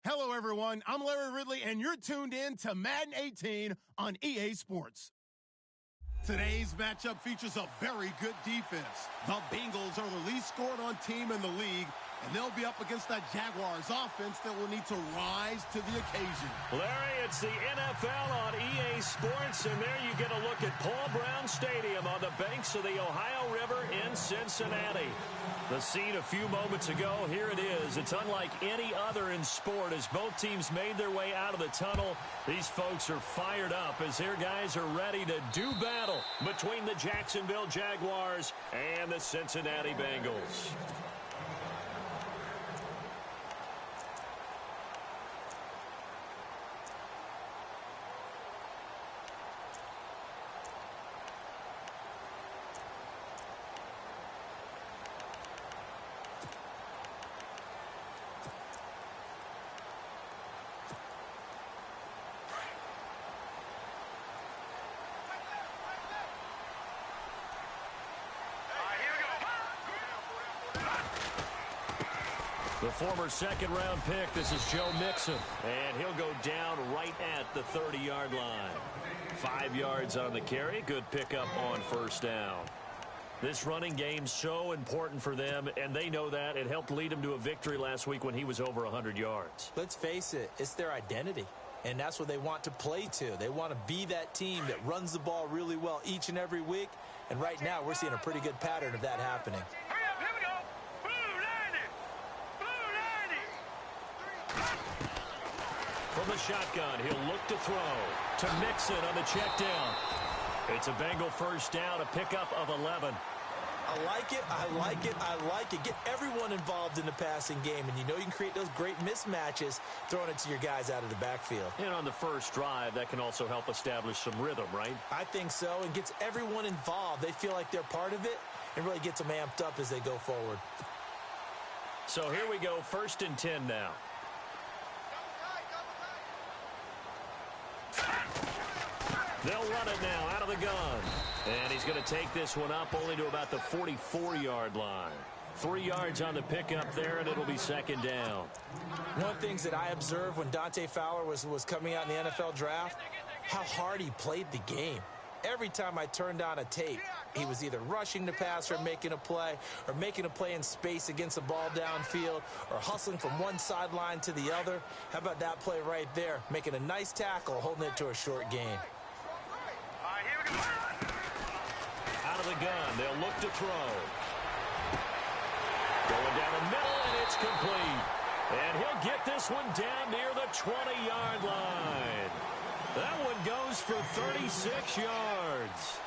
Hello, everyone. I'm Larry Ridley, and you're tuned in to Madden 18 on EA Sports. Today's matchup features a very good defense. The Bengals are the least scored on team in the league, and they'll be up against that Jaguars offense that will need to rise to the occasion. Larry, it's the NFL on EA Sports, and there you get a look at Paul Brown Stadium on the banks of the Ohio River in Cincinnati. The scene a few moments ago, here it is. It's unlike any other in sport as both teams made their way out of the tunnel. These folks are fired up as their guys are ready to do battle between the Jacksonville Jaguars and the Cincinnati Bengals. The former second-round pick, this is Joe Mixon, and he'll go down right at the 30-yard line. 5 yards on the carry, good pickup on first down. This running game's so important for them, and they know that. It helped lead them to a victory last week when he was over 100 yards. Let's face it, it's their identity, and that's what they want to play to. They want to be that team that runs the ball really well each and every week, and right now we're seeing a pretty good pattern of that happening. From the shotgun, he'll look to throw to Mixon on the check down. It's a Bengal first down, a pickup of 11. I like it, I like it, I like it. Get everyone involved in the passing game, and you know you can create those great mismatches throwing it to your guys out of the backfield. And on the first drive, that can also help establish some rhythm, right? I think so, and gets everyone involved. They feel like they're part of it, and really gets them amped up as they go forward. So here we go, 1st and 10 now. They'll run it now out of the gun. And he's going to take this one up only to about the 44-yard line. 3 yards on the pickup there, and it'll be second down. One of the things that I observed when Dante Fowler was coming out in the NFL draft, how hard he played the game. Every time I turned on a tape, he was either rushing the passer and making a play, or making a play in space against the ball downfield, or hustling from one sideline to the other. How about that play right there? Making a nice tackle, holding it to a short gain. Out of the gun, they'll look to throw. Going down the middle, and it's complete. And he'll get this one down near the 20-yard line. That one goes for 36 yards.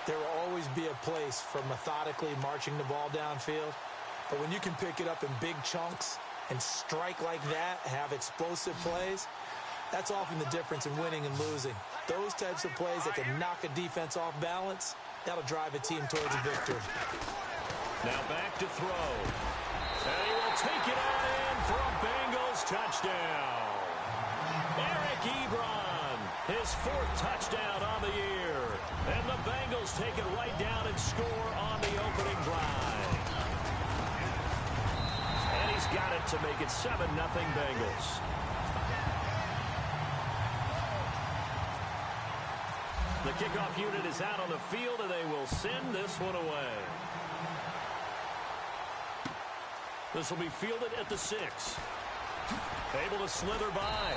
There will always be a place for methodically marching the ball downfield. But when you can pick it up in big chunks and strike like that, have explosive plays, that's often the difference in winning and losing. Those types of plays that can knock a defense off balance, that'll drive a team towards a victory. Now back to throw. And he will take it out in for a Bengals touchdown. Eric Ebron, his 4th touchdown on the year. And the Bengals take it right down and score on the opening drive. And he's got it to make it 7-0 Bengals. The kickoff unit is out on the field, and they will send this one away. This will be fielded at the 6. Able to slither by.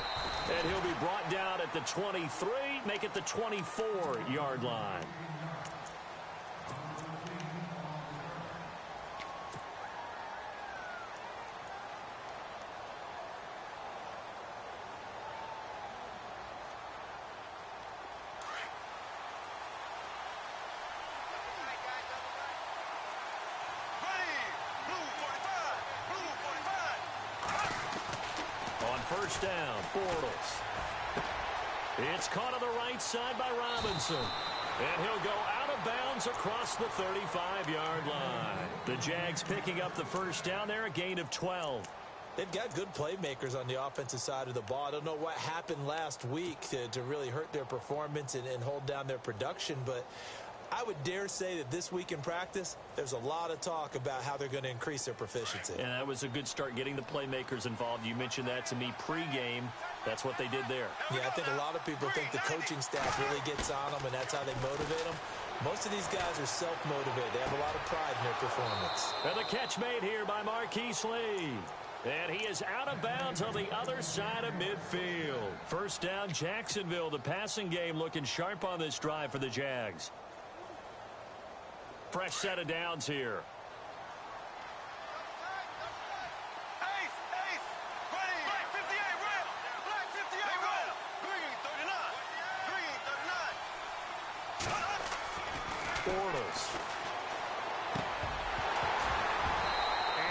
And he'll be brought down at the 23, make it the 24-yard line. First down, Bortles. It's caught on the right side by Robinson. And he'll go out of bounds across the 35-yard line. The Jags picking up the first down there, a gain of 12. They've got good playmakers on the offensive side of the ball. I don't know what happened last week to really hurt their performance and hold down their production, but I would dare say that this week in practice, there's a lot of talk about how they're going to increase their proficiency. And that was a good start getting the playmakers involved. You mentioned that to me pregame. That's what they did there. Yeah, I think a lot of people think the coaching staff really gets on them, and that's how they motivate them. Most of these guys are self-motivated. They have a lot of pride in their performance. And the catch made here by Marquise Lee. And he is out of bounds on the other side of midfield. First down, Jacksonville. The passing game looking sharp on this drive for the Jags. Fresh set of downs here. Bortles.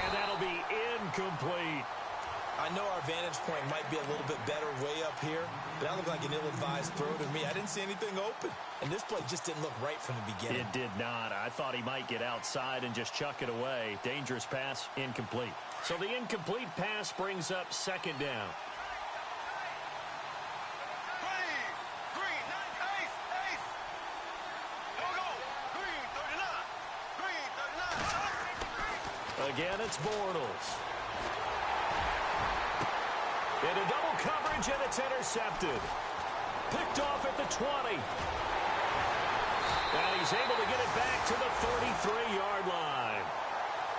And that'll be incomplete. I know our vantage point might be a little bit better way up here, but that looked like an ill-advised throw to me. I didn't see anything open, and this play just didn't look right from the beginning. It did not. I thought he might get outside and just chuck it away. Dangerous pass, incomplete. So the incomplete pass brings up second down. Again, it's Bortles. Into double coverage, and it's intercepted. Picked off at the 20. And he's able to get it back to the 33-yard line.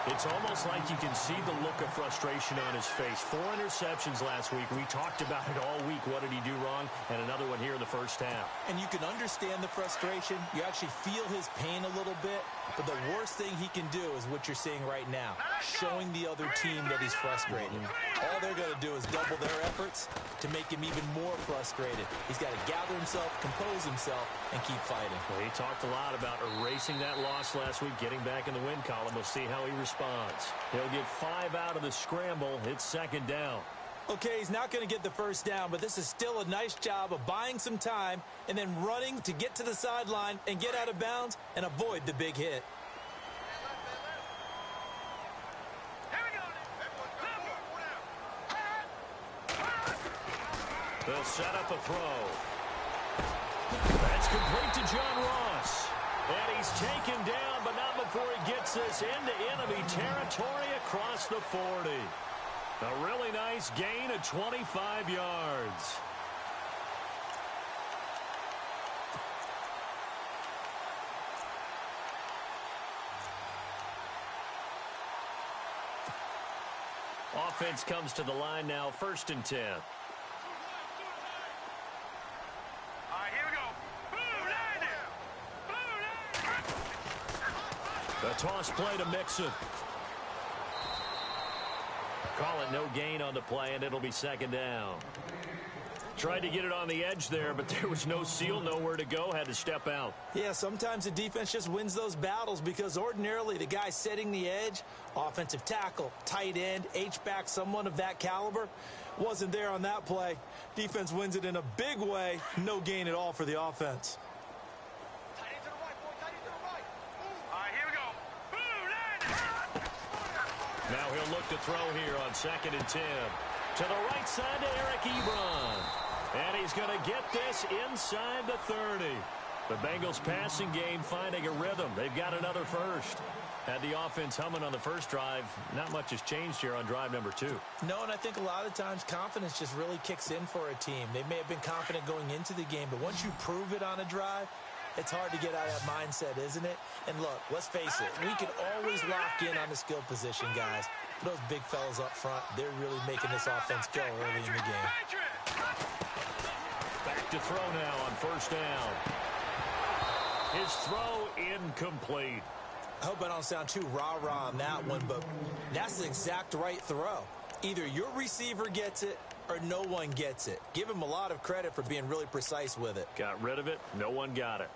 It's almost like you can see the look of frustration on his face. 4 interceptions last week. We talked about it all week. What did he do wrong? And another one here in the first half. And you can understand the frustration. You actually feel his pain a little bit. But the worst thing he can do is what you're seeing right now, showing the other team that he's frustrated. All they're going to do is double their efforts to make him even more frustrated. He's got to gather himself, compose himself, and keep fighting. Well, he talked a lot about erasing that loss last week, getting back in the win column. We'll see how he responds. He'll get 5 out of the scramble. It's second down. Okay, he's not going to get the first down, but this is still a nice job of buying some time and then running to get to the sideline and get out of bounds and avoid the big hit. They'll set up a throw. That's complete to John Ross. And he's taken down, but not before he gets us into enemy territory across the 40. A really nice gain of 25 yards. Offense comes to the line now, 1st and 10. A toss play to Mixon. Call it no gain on the play, and it'll be second down. Tried to get it on the edge there, but there was no seal, nowhere to go, had to step out. Yeah, sometimes the defense just wins those battles because ordinarily the guy setting the edge, offensive tackle, tight end, H-back, someone of that caliber, wasn't there on that play. Defense wins it in a big way, no gain at all for the offense. Now he'll look to throw here on 2nd and 10. To the right side to Eric Ebron. And he's going to get this inside the 30. The Bengals passing game finding a rhythm. They've got another first. Had the offense humming on the first drive. Not much has changed here on drive number 2. No, and I think a lot of times confidence just really kicks in for a team. They may have been confident going into the game, but once you prove it on a drive, it's hard to get out of that mindset, isn't it? And look, let's face it, we can always lock in on the skill position, guys. Those big fellas up front, they're really making this offense go early in the game. Back to throw now on 1st down. His throw incomplete. I hope I don't sound too rah-rah on that one, but that's the exact right throw. Either your receiver gets it or no one gets it. Give him a lot of credit for being really precise with it. Got rid of it. No one got it.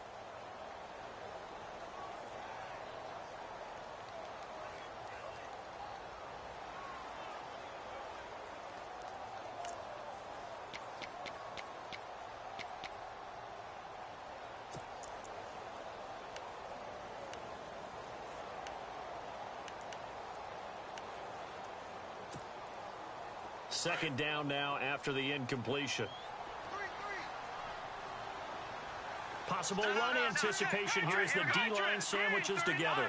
Second down now after the incompletion. Possible run anticipation here as the D-line sandwiches together.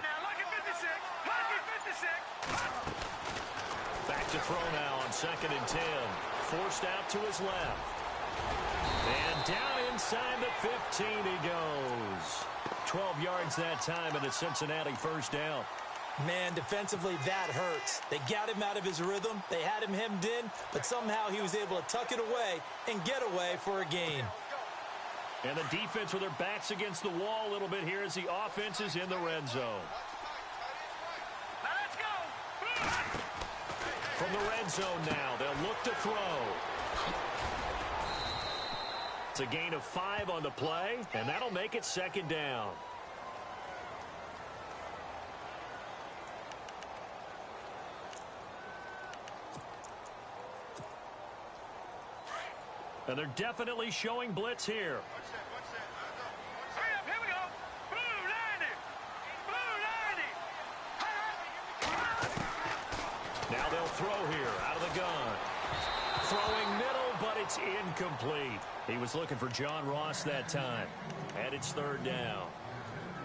Back to throw now on 2nd and 10. Forced out to his left. And down inside the 15 he goes. 12 yards that time and a Cincinnati first down. Man, defensively, that hurts. They got him out of his rhythm. They had him hemmed in, but somehow he was able to tuck it away and get away for a gain. And the defense with their backs against the wall a little bit here as the offense is in the red zone. Now let's go. From the red zone now, they'll look to throw. It's a gain of 5 on the play, and that'll make it 2nd down. And they're definitely showing blitz here. Hurry up, here we go. Blue 90. Blue 90. Now they'll throw here out of the gun. Throwing middle, but it's incomplete. He was looking for John Ross that time. And it's 3rd down.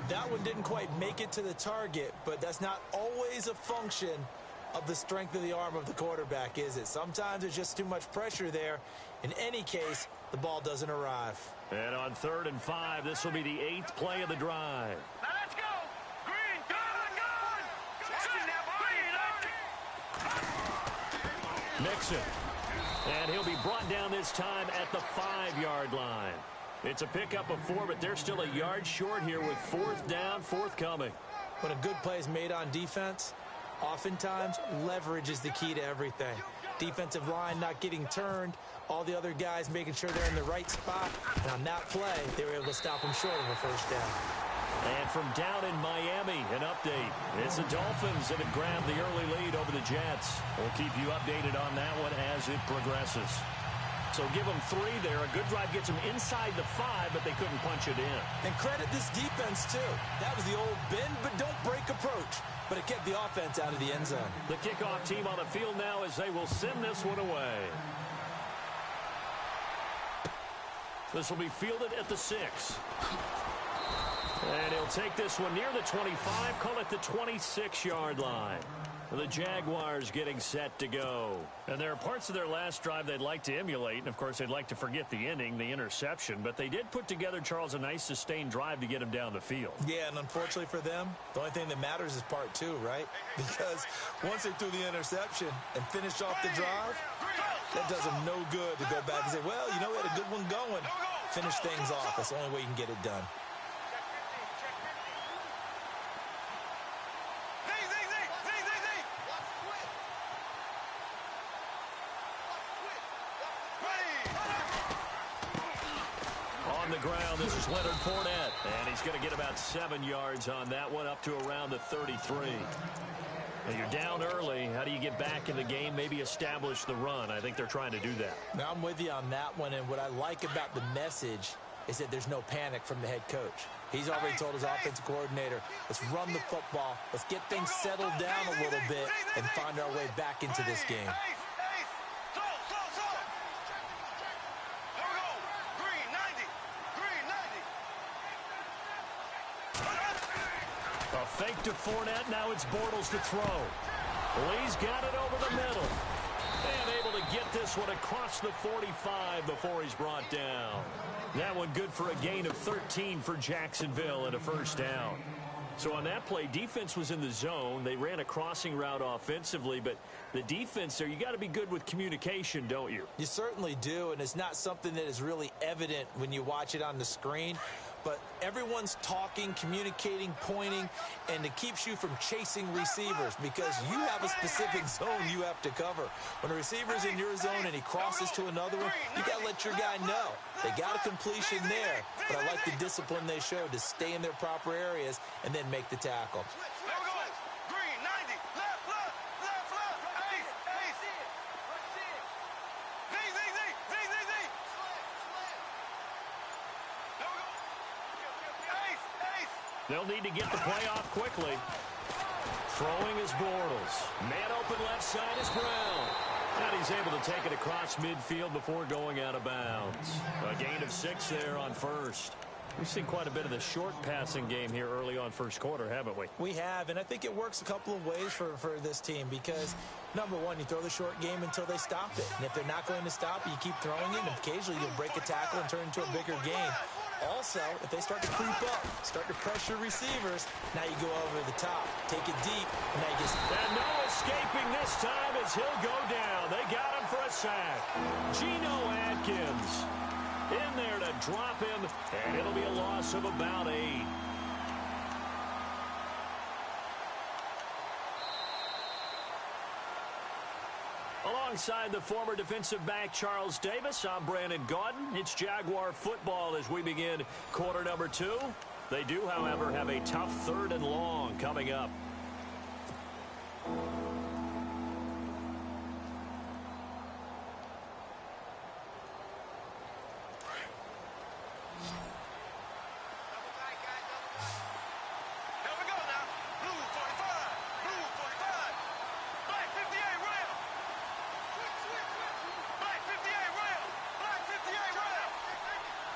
That one didn't quite make it to the target, but that's not always a function of the strength of the arm of the quarterback, is it? Sometimes there's just too much pressure there. In any case, the ball doesn't arrive. And on 3rd and 5, this will be the 8th play of the drive. Now let's go. Green, go. Mixon. And he'll be brought down this time at the 5-yard line. It's a pickup of 4, but they're still a yard short here with 4th down forthcoming. When a good play is made on defense, oftentimes leverage is the key to everything. Defensive line not getting turned, all the other guys making sure they're in the right spot, and on that play, they were able to stop them short of a first down. And from down in Miami, an update. It's the Dolphins that have grabbed the early lead over the Jets. We'll keep you updated on that one as it progresses. So give them 3 there. A good drive gets them inside the 5, but they couldn't punch it in. And credit this defense, too. That was the old bend but don't break approach, but it kept the offense out of the end zone. The kickoff team on the field now as they will send this one away. This will be fielded at the 6. And he'll take this one near the 25, call it the 26-yard line. The Jaguars getting set to go. And there are parts of their last drive they'd like to emulate, and of course they'd like to forget the inning, the interception, but they did put together, Charles, a nice sustained drive to get him down the field. Yeah, and unfortunately for them, the only thing that matters is part 2, right? Because once they threw the interception and finished off the drive, that does them no good to go back and say, well, you know, we had a good one going. Finish things off. That's the only way you can get it done. On the ground, this is Leonard Fournette, and he's going to get about 7 yards on that one, up to around the 33. And you're down early. How do you get back in the game, maybe establish the run? I think they're trying to do that. Now, I'm with you on that one, and what I like about the message is that there's no panic from the head coach. He's already told his offensive coordinator, let's run the football, let's get things settled down a little bit, and find our way back into this game. A fake to Fournette. Now it's Bortles to throw. Lee's got it over the middle. And able to get this one across the 45 before he's brought down. That one good for a gain of 13 for Jacksonville and a first down. So on that play, defense was in the zone. They ran a crossing route offensively, but the defense there, you got to be good with communication, don't you? You certainly do, and it's not something that is really evident when you watch it on the screen. But everyone's talking, communicating, pointing, and it keeps you from chasing receivers because you have a specific zone you have to cover. When a receiver's in your zone and he crosses to another one, you got to let your guy know. They got a completion there, but I like the discipline they showed to stay in their proper areas and then make the tackle. They'll need to get the play off quickly. Throwing is Bortles. Man open left side is Brown. And he's able to take it across midfield before going out of bounds. A gain of 6 there on first. We've seen quite a bit of the short passing game here early on first quarter, haven't we? We have, and I think it works a couple of ways for this team because, number one, you throw the short game until they stop it. And if they're not going to stop it, you keep throwing it, and occasionally you'll break a tackle and turn it into a bigger game. Also, if they start to creep up, start to pressure receivers, now you go over the top, take it deep, and now you just... And no escaping this time as he'll go down. They got him for a sack. Geno Atkins in there to drop him, and it'll be a loss of about 8. Alongside the former defensive back Charles Davis, I'm Brandon Gaudin. It's Jaguar football as we begin quarter number 2. They do, however, have a tough 3rd and long coming up.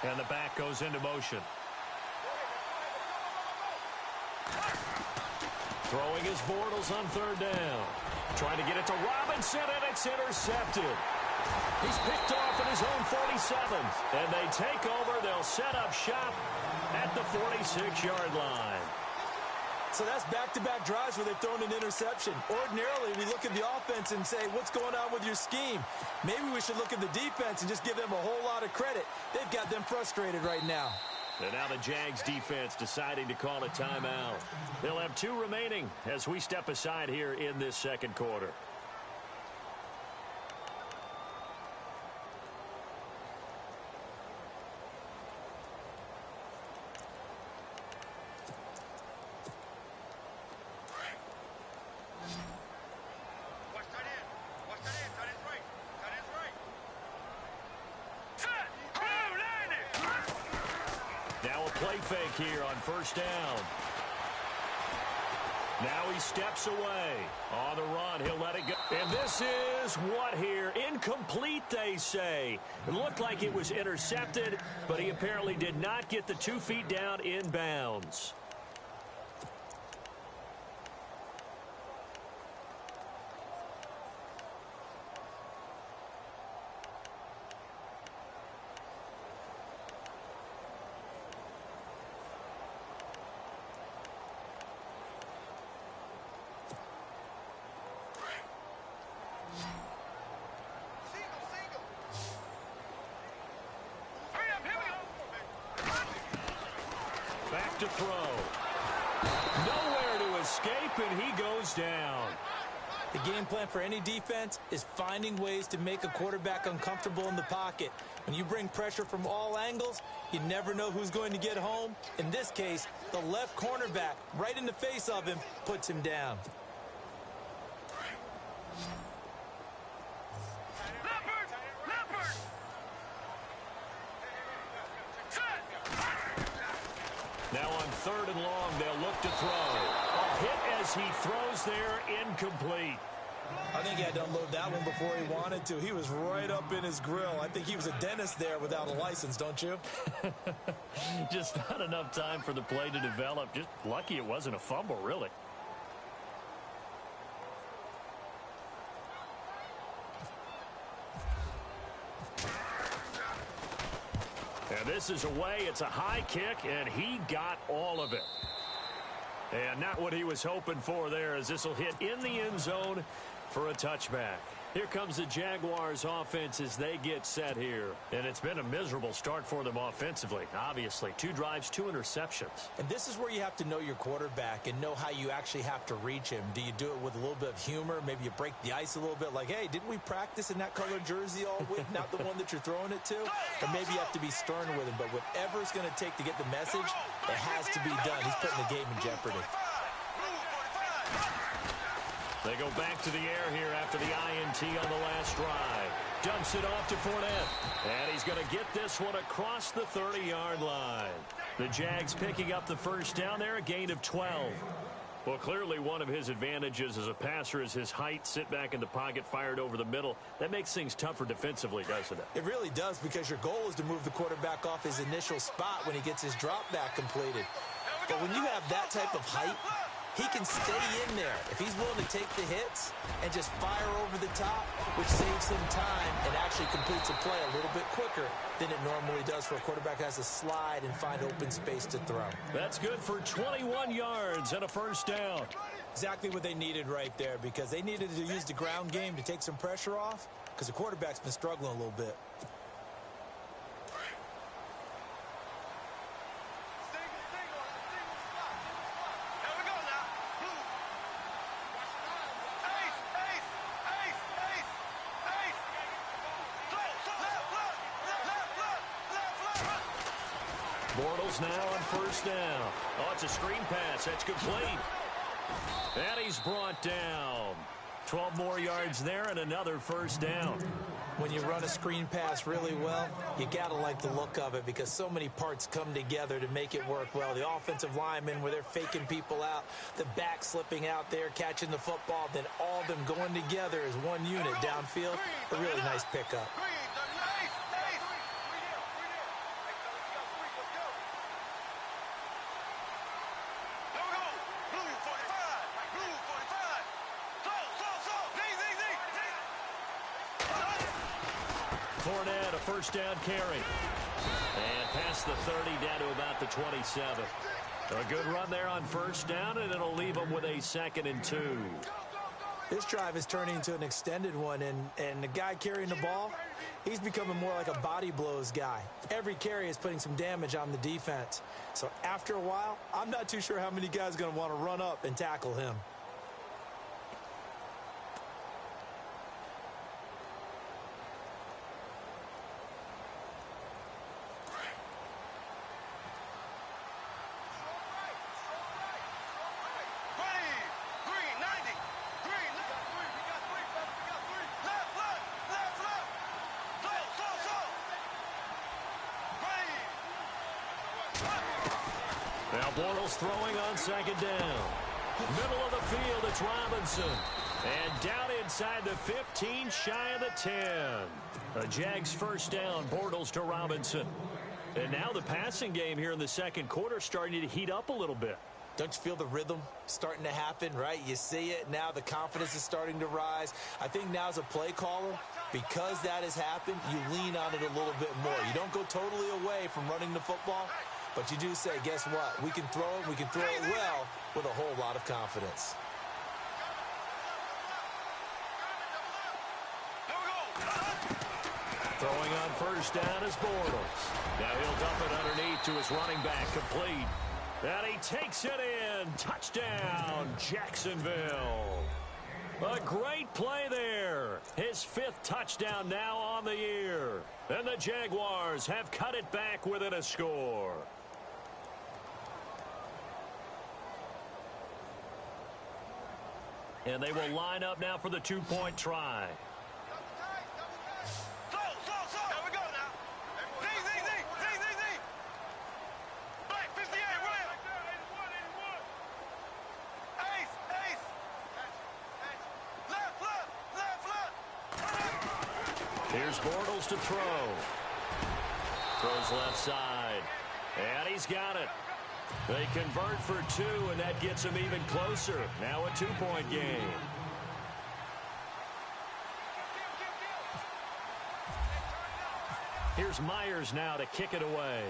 And the back goes into motion. Throwing his Bortles on 3rd down. Trying to get it to Robinson, and it's intercepted. He's picked off at his own 47th. And they take over. They'll set up shop at the 46-yard line. So that's back-to-back drives where they've thrown an interception. Ordinarily, we look at the offense and say, what's going on with your scheme? Maybe we should look at the defense and just give them a whole lot of credit. They've got them frustrated right now. And now the Jags defense deciding to call a timeout. They'll have 2 remaining as we step aside here in this second quarter. Play fake here on 1st down. Now he steps away. On the run, he'll let it go. And this is what here? Incomplete, they say. It looked like it was intercepted, but he apparently did not get the 2 feet down in bounds. Back to throw. Nowhere to escape, and he goes down. The game plan for any defense is finding ways to make a quarterback uncomfortable in the pocket. When you bring pressure from all angles, you never know who's going to get home. In this case, the left cornerback, right in the face of him, puts him down. Now on 3rd and long, they'll look to throw. A hit as he throws there, incomplete. I think he had to unload that one before he wanted to. He was right up in his grill. I think he was a dentist there without a license, don't you? Just not enough time for the play to develop. Just lucky it wasn't a fumble, really. And this is away. It's a high kick, and he got all of it. And not what he was hoping for there, as this will hit in the end zone for a touchback. Here comes the Jaguars offense as they get set here. And it's been a miserable start for them offensively, obviously. 2 drives, 2 interceptions. And this is where you have to know your quarterback and know how you actually have to reach him. Do you do it with a little bit of humor? Maybe you break the ice a little bit like, hey, didn't we practice in that colored jersey all week? Not the one that you're throwing it to? Or maybe you have to be stern with him. But whatever it's going to take to get the message, it has to be done. He's putting the game in jeopardy. They go back to the air here after the INT on the last drive. Dumps it off to Fournette. And he's going to get this one across the 30-yard line. The Jags picking up the 1st down there, a gain of 12. Well, clearly one of his advantages as a passer is his height. Sit back in the pocket, fired over the middle. That makes things tougher defensively, doesn't it? It really does, because your goal is to move the quarterback off his initial spot when he gets his drop back completed. But when you have that type of height, he can stay in there if he's willing to take the hits and just fire over the top, which saves him time and actually completes a play a little bit quicker than it normally does for a quarterback who has to slide and find open space to throw. That's good for 21 yards and a first down. Exactly what they needed right there, because they needed to use the ground game to take some pressure off, because the quarterback's been struggling a little bit. Bortles now on first down. Oh, it's a screen pass. That's complete. And he's brought down. 12 more yards there and another first down. When you run a screen pass really well, you got to like the look of it, because so many parts come together to make it work well. The offensive linemen, where they're faking people out, the back slipping out there, catching the football, then all of them going together as one unit downfield. A really nice pickup. Fournette, a first down carry. And past the 30, down to about the 27. A good run there on first down, and it'll leave them with a 2nd and 2. This drive is turning into an extended one, and the guy carrying the ball, he's becoming more like a body blows guy. Every carry is putting some damage on the defense. So after a while, I'm not too sure how many guys are going to want to run up and tackle him. Now Bortles throwing on 2nd down. Middle of the field, it's Robinson. And down inside the 15, shy of the 10. A Jags first down, Bortles to Robinson. And now the passing game here in the second quarter starting to heat up a little bit. Don't you feel the rhythm starting to happen, right? You see it now. The confidence is starting to rise. I think now as a play caller, because that has happened, you lean on it a little bit more. You don't go totally away from running the football, but you do say, guess what? We can throw it. We can throw it well with a whole lot of confidence. Throwing on first down is Bortles. Now he'll dump it underneath to his running back, complete. And he takes it in. Touchdown, Jacksonville. A great play there. His 5th touchdown now on the year. And the Jaguars have cut it back within a score. And they will line up now for the 2-point try. Here's Bortles to throw. Throws left side. And he's got it. They convert for 2, and that gets them even closer. Now a 2-point game. Here's Myers now to kick it away.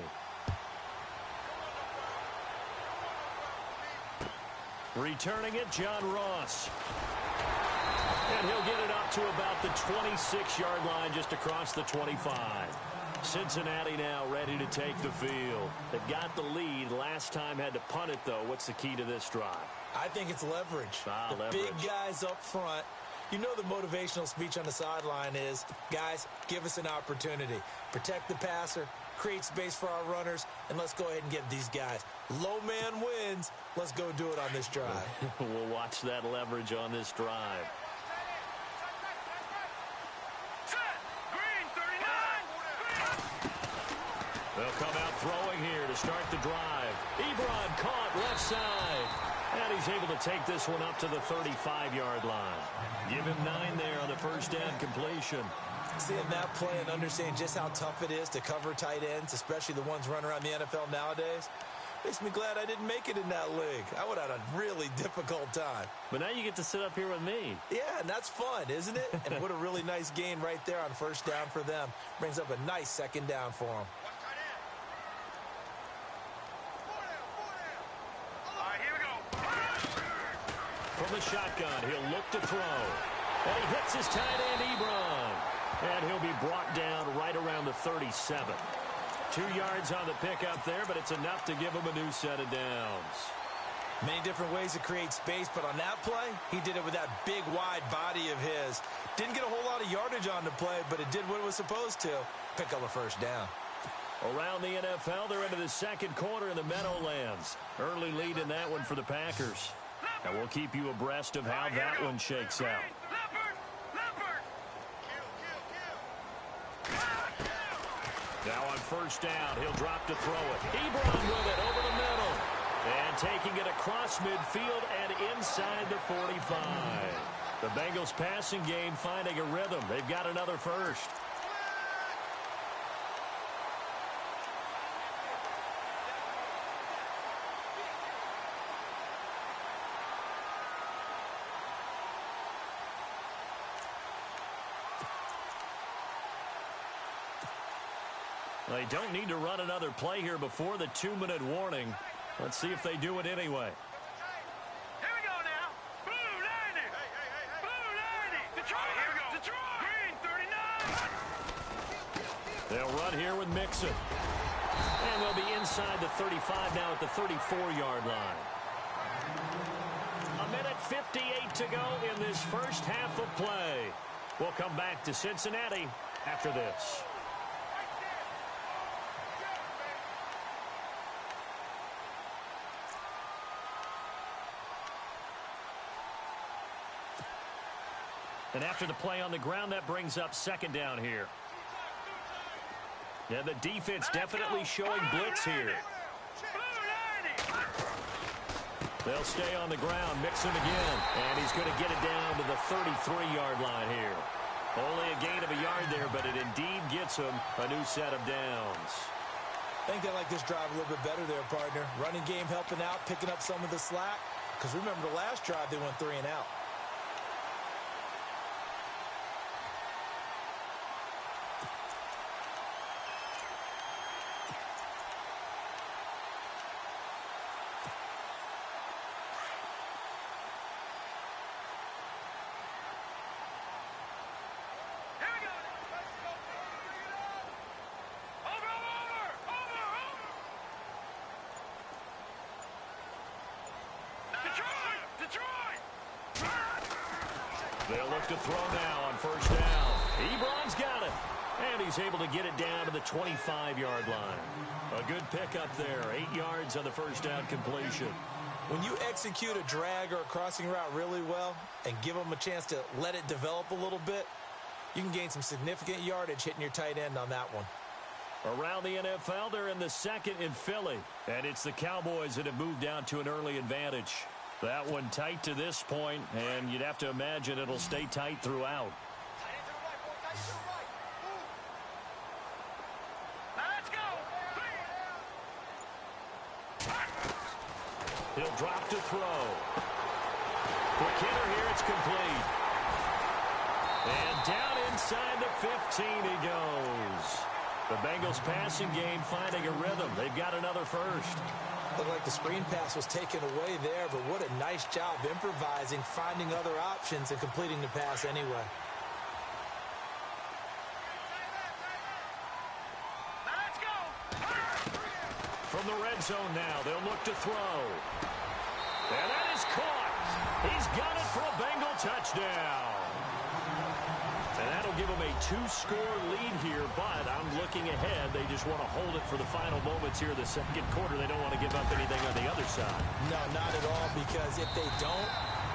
Returning it, John Ross. And he'll get it up to about the 26-yard line, just across the 25. Cincinnati now ready to take the field. They've got the lead. Last time had to punt it, though. What's the key to this drive? I think it's leverage. Leverage. Big guys up front. You know the motivational speech on the sideline is, guys, give us an opportunity. Protect the passer, create space for our runners, and let's go ahead and get these guys. Low man wins. Let's go do it on this drive. We'll watch that leverage on this drive. They'll come out throwing here to start the drive. Ebron caught left side. And he's able to take this one up to the 35-yard line. Give him 9 there on the first down completion. Seeing that play and understanding just how tough it is to cover tight ends, especially the ones running around the NFL nowadays, makes me glad I didn't make it in that league. I would have had a really difficult time. But now you get to sit up here with me. Yeah, and that's fun, isn't it? And what a really nice gain right there on first down for them. Brings up a nice second down for them. From the shotgun, he'll look to throw. And he hits his tight end, Ebron. And he'll be brought down right around the 37. 2 yards on the pickup there, but it's enough to give him a new set of downs. Many different ways to create space, but on that play, he did it with that big, wide body of his. Didn't get a whole lot of yardage on the play, but it did what it was supposed to. Pick up a first down. Around the NFL, they're into the second quarter in the Meadowlands. Early lead in that one for the Packers. And we'll keep you abreast of how that one shakes out. Now on first down, he'll drop to throw it. Ebron with it over the middle. And taking it across midfield and inside the 45. The Bengals passing game finding a rhythm. They've got another first. They don't need to run another play here before the 2-minute warning. Let's see if they do it anyway. Here we go now. Blue 90. Blue 90. Detroit. Here we go. Detroit. Green 39. They'll run here with Mixon. And they'll be inside the 35 now at the 34-yard line. 1:58 to go in this first half of play. We'll come back to Cincinnati after this. And after the play on the ground, that brings up second down here. Yeah, the defense definitely showing blitz here. They'll stay on the ground, Mixon again. And he's going to get it down to the 33-yard line here. Only a gain of a yard there, but it indeed gets him a new set of downs. I think they like this drive a little bit better there, partner. Running game helping out, picking up some of the slack. Because remember the last drive, they went 3 and out. They'll look to throw now on first down. Ebron's got it. And he's able to get it down to the 25-yard line. A good pickup there. 8 yards on the first down completion. When you execute a drag or a crossing route really well and give them a chance to let it develop a little bit, you can gain some significant yardage hitting your tight end on that one. Around the NFL, they're in the second in Philly. And it's the Cowboys that have moved down to an early advantage. That one tight to this point, and you'd have to imagine it'll stay tight throughout. Let's go. He'll drop to throw. Quick hitter here, it's complete. And down inside the 15 he goes. The Bengals passing game finding a rhythm. They've got another first. Looked like the screen pass was taken away there, but what a nice job improvising, finding other options, and completing the pass anyway. Let's go. From the red zone now, they'll look to throw. And that is caught. He's got it for a Bengal touchdown. And that'll give them a 2-score lead here, but I'm looking ahead. They just want to hold it for the final moments here of the second quarter. They don't want to give up anything on the other side. No, not at all, because if they don't,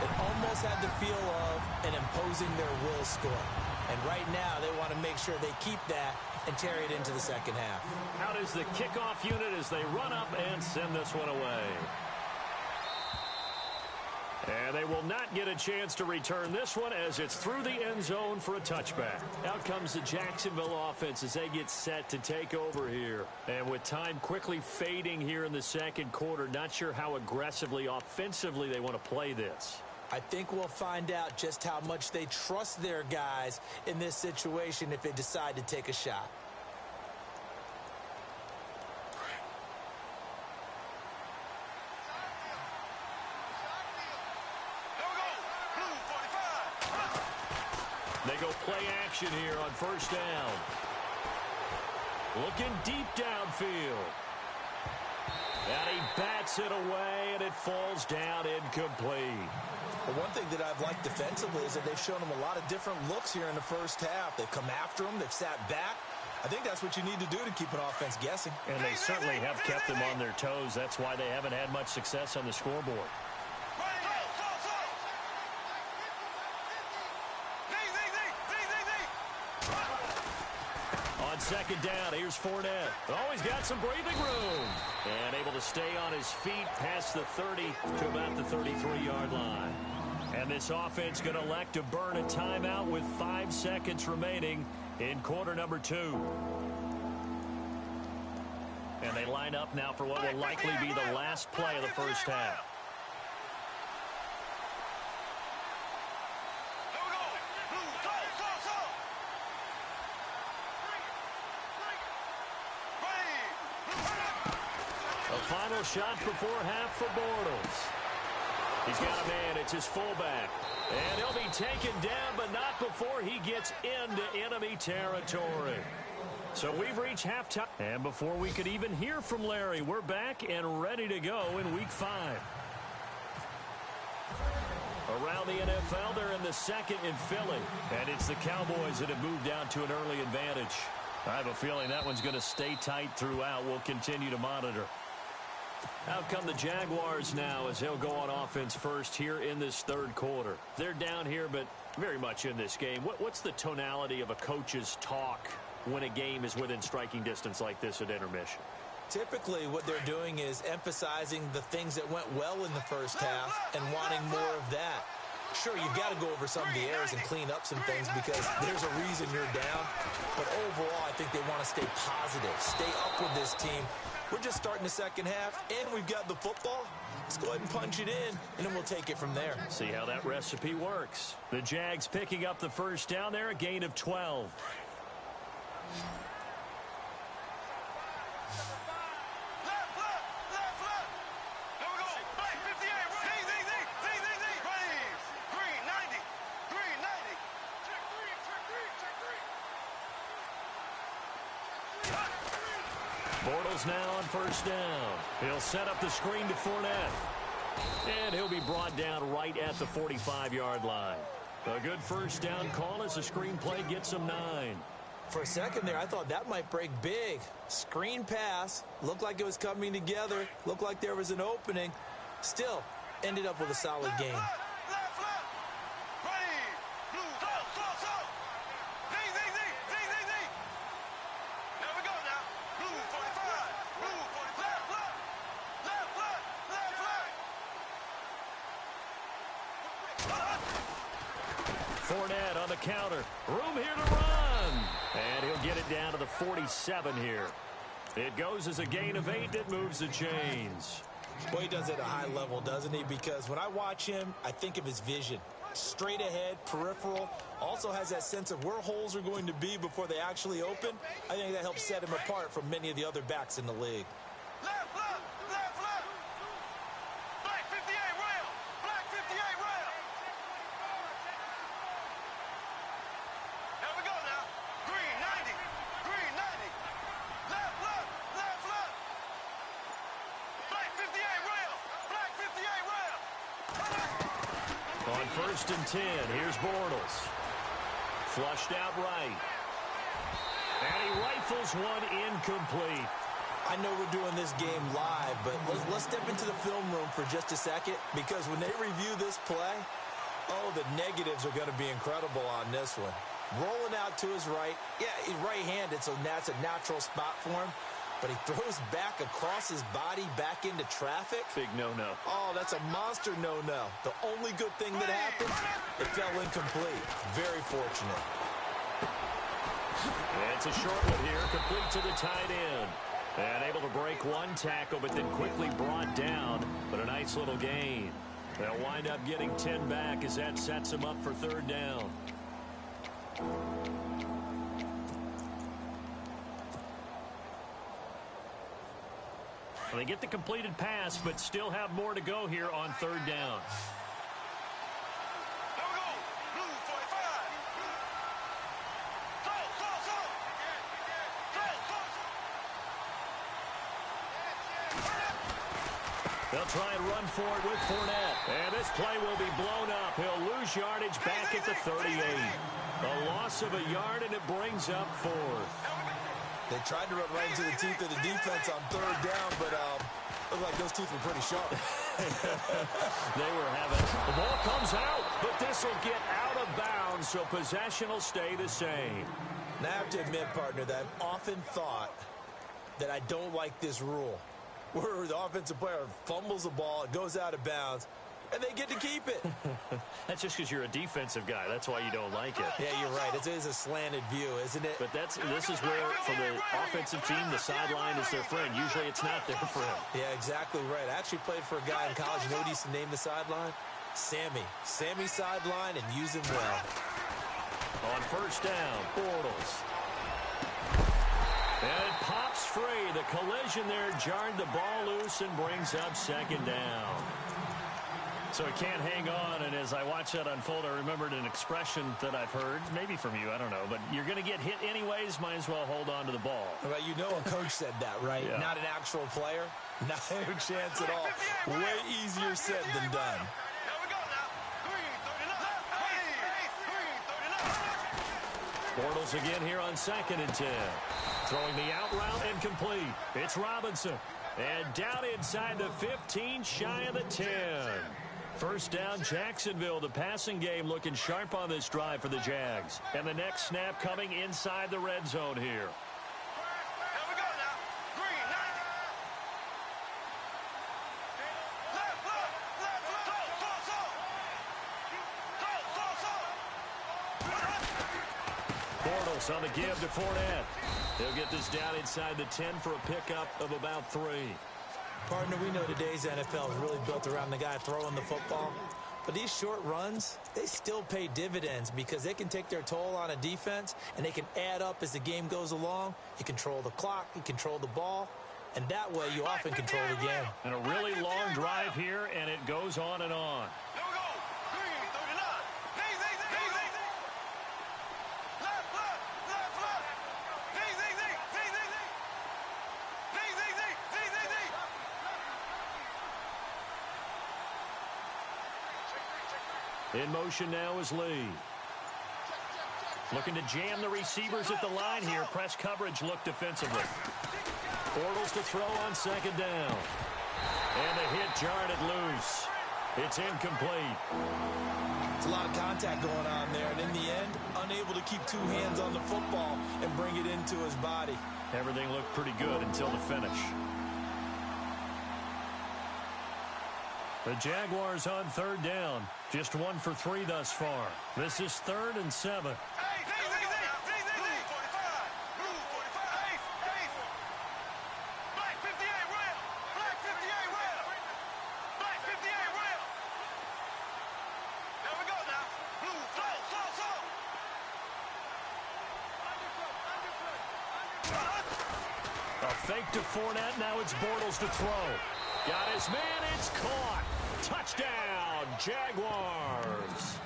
it almost had the feel of an imposing their will score. And right now, they want to make sure they keep that and carry it into the second half. Out is the kickoff unit as they run up and send this one away. And they will not get a chance to return this one as it's through the end zone for a touchback. Out comes the Jacksonville offense as they get set to take over here. And with time quickly fading here in the second quarter, not sure how aggressively, offensively they want to play this. I think we'll find out just how much they trust their guys in this situation if they decide to take a shot. They go play action here on first down. Looking deep downfield. And he bats it away, and it falls down incomplete. Well, one thing that I've liked defensively is that they've shown them a lot of different looks here in the first half. They've come after them. They've sat back. I think that's what you need to do to keep an offense guessing. And they certainly have kept them on their toes. That's why they haven't had much success on the scoreboard. On second down, here's Fournette. Always got some breathing room. And able to stay on his feet past the 30 to about the 33-yard line. And this offense going to elect to burn a timeout with 5 seconds remaining in quarter number 2. And they line up now for what will likely be the last play of the first half. A final shot before half for Bortles. He's got a man. It's his fullback. And he'll be taken down, but not before he gets into enemy territory. So we've reached halftime. And before we could even hear from Larry, we're back and ready to go in Week 5. Around the NFL, they're in the second in Philly. And it's the Cowboys that have moved down to an early advantage. I have a feeling that one's going to stay tight throughout. We'll continue to monitor. Out come the Jaguars now as they'll go on offense first here in this third quarter. They're down here, but very much in this game. What's the tonality of a coach's talk when a game is within striking distance like this at intermission? Typically, what they're doing is emphasizing the things that went well in the first half and wanting more of that. Sure, you've got to go over some of the errors and clean up some things because there's a reason you're down. But overall, I think they want to stay positive, stay up with this team. We're just starting the second half, and we've got the football. Let's go ahead and punch it in, and then we'll take it from there. See how that recipe works. The Jags picking up the first down there, a gain of 12. Bortles now on first down. He'll set up the screen to Fournette. And he'll be brought down right at the 45-yard line. A good first down call as the screen play gets him 9. For a second there, I thought that might break big. Screen pass. Looked like it was coming together. Looked like there was an opening. Still, ended up with a solid game. Fournette on the counter. Room here to run. And he'll get it down to the 47 here. It goes as a gain of 8 that moves the chains. Well, he does it at a high level, doesn't he? Because when I watch him, I think of his vision. Straight ahead, peripheral. Also has that sense of where holes are going to be before they actually open. I think that helps set him apart from many of the other backs in the league. First and 10. Here's Bortles. Flushed out right. And he rifles one incomplete. I know we're doing this game live, but let's step into the film room for just a second, because when they review this play, oh, the negatives are going to be incredible on this one. Rolling out to his right. Yeah, he's right-handed, so that's a natural spot for him. but he throws back across his body back into traffic. Big no-no. Oh, that's a monster no-no. The only good thing that happened, it fell incomplete. Very fortunate. It's a short one here, complete to the tight end. And able to break one tackle, but then quickly brought down. But a nice little gain. They'll wind up getting 10 back as that sets them up for third down. They get the completed pass, but still have more to go here on third down. They'll try and run for it with Fournette. And this play will be blown up. He'll lose yardage back at the 38. A loss of a yard, and it brings up fourth. They tried to run right into the teeth of the defense on third down, but looked like those teeth were pretty sharp. They were having it. The ball comes out, but this will get out of bounds, so possession will stay the same. And I have to admit, partner, that I've often thought that I don't like this rule, where the offensive player fumbles the ball, it goes out of bounds, and they get to keep it. That's just because you're a defensive guy. That's why you don't like it. Yeah, you're right. It is a slanted view, isn't it? But this is where, for the offensive team, the sideline is their friend. Usually it's not their friend. Yeah, exactly right. I actually played for a guy in college. You know what he used to name the sideline? Sammy. Sammy sideline, and use him well. On first down, Bortles. And it pops free. The collision there jarred the ball loose and brings up second down. So it can't hang on, and as I watch that unfold, I remembered an expression that I've heard, maybe from you, I don't know, but you're going to get hit anyways, might as well hold on to the ball. Well, you know a coach said that, right? Yeah. Not an actual player. Not a chance at all. Way easier said than done. Bortles again here on 2nd and 10. Throwing the out route and complete. It's Robinson. And down inside the 15, shy of the 10. First down, Jacksonville. The passing game looking sharp on this drive for the Jags. And the next snap coming inside the red zone here. Bortles on the give to Fournette. They'll get this down inside the 10 for a pickup of about 3. Partner, we know today's NFL is really built around the guy throwing the football. But these short runs, they still pay dividends because they can take their toll on a defense, and they can add up as the game goes along. You control the clock, you control the ball, and that way you often control the game. And a really long drive here, and it goes on and on. In motion now is Lee. Looking to jam the receivers at the line here. Press coverage look defensively. Bortles to throw on 2nd down. And the hit jarred it loose. It's incomplete. It's a lot of contact going on there, and in the end, unable to keep two hands on the football and bring it into his body. Everything looked pretty good until the finish. The Jaguars on 3rd down. Just 1 for 3 thus far. This is 3rd and 7. A fake to Fournette. Now it's Bortles to throw. Got his man. It's caught. Touchdown, Jaguars.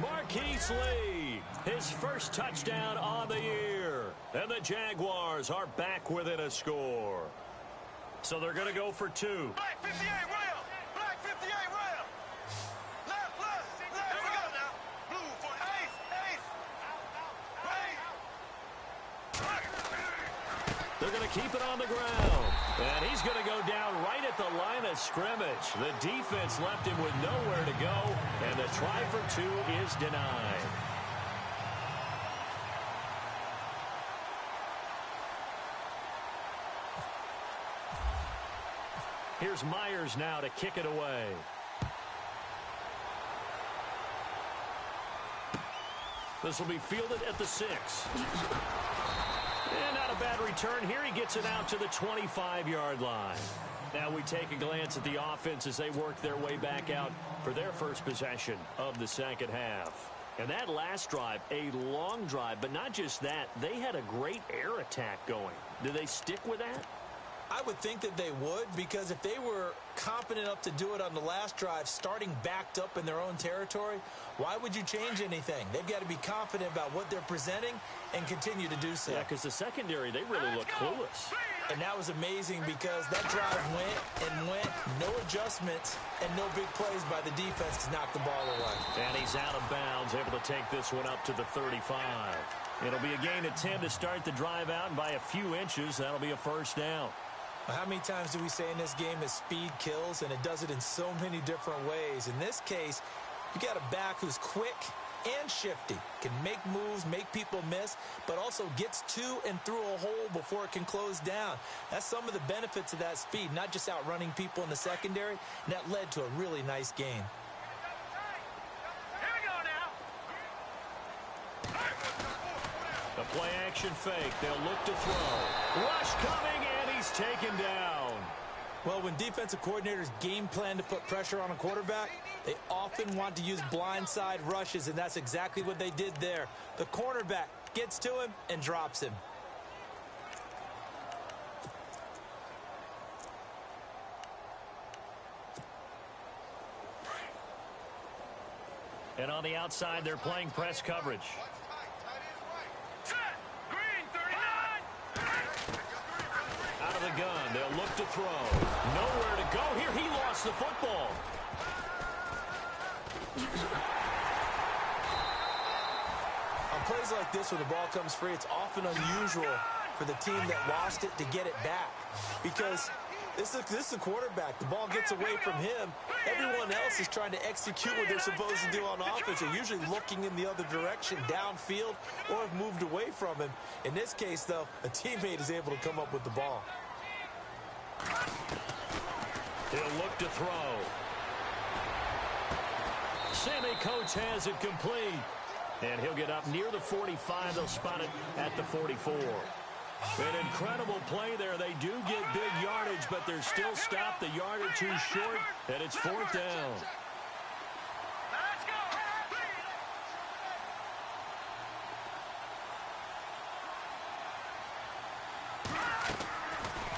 Marquise Lee, his first touchdown on the year. And the Jaguars are back within a score. So they're going to go for 2. Black 58 rail. Black 58 rail. Left, left. Here we go now. Blue for ace, ace. They're going to keep it on the ground. And he's going to go down right at the line of scrimmage. The defense left him with nowhere to go. And the try for 2 is denied. Here's Myers now to kick it away. This will be fielded at the 6. And not a bad return here. He gets it out to the 25-yard line. Now we take a glance at the offense as they work their way back out for their first possession of the second half. And that last drive, a long drive, but not just that. They had a great air attack going. Do they stick with that? I would think that they would, because if they were competent enough to do it on the last drive, starting backed up in their own territory, why would you change anything? They've got to be confident about what they're presenting and continue to do so. Yeah, because the secondary, they really look clueless. And that was amazing because that drive went, no adjustments, and no big plays by the defense to knock the ball away. And he's out of bounds, able to take this one up to the 35. It'll be a gain of 10 to start the drive out, and by a few inches, that'll be a first down. How many times do we say in this game that speed kills, and it does it in so many different ways? In this case, you got a back who's quick and shifty, can make moves, make people miss, but also gets to and through a hole before it can close down. That's some of the benefits of that speed, not just outrunning people in the secondary, and that led to a really nice game. Here we go now. The play action fake. They'll look to throw. Rush coming, and he's taken down. Well, when defensive coordinators game plan to put pressure on a quarterback, they often want to use blindside rushes, and that's exactly what they did there. The cornerback gets to him and drops him. And on the outside, they're playing press coverage. Out of the gun, they'll look to throw. Nowhere to go here. He lost the football. On plays like this where the ball comes free, it's often unusual for the team that lost it to get it back, because this is the quarterback. The ball gets away from him. Everyone else is trying to execute what they're supposed to do on offense. They're usually looking in the other direction, downfield, or have moved away from him. In this case, though, a teammate is able to come up with the ball. He'll look to throw. Sammy Coates has it complete. And he'll get up near the 45. They'll spot it at the 44. An incredible play there. They do get big yardage, but they're still stopped a yard or two short, and it's fourth down. Let's go.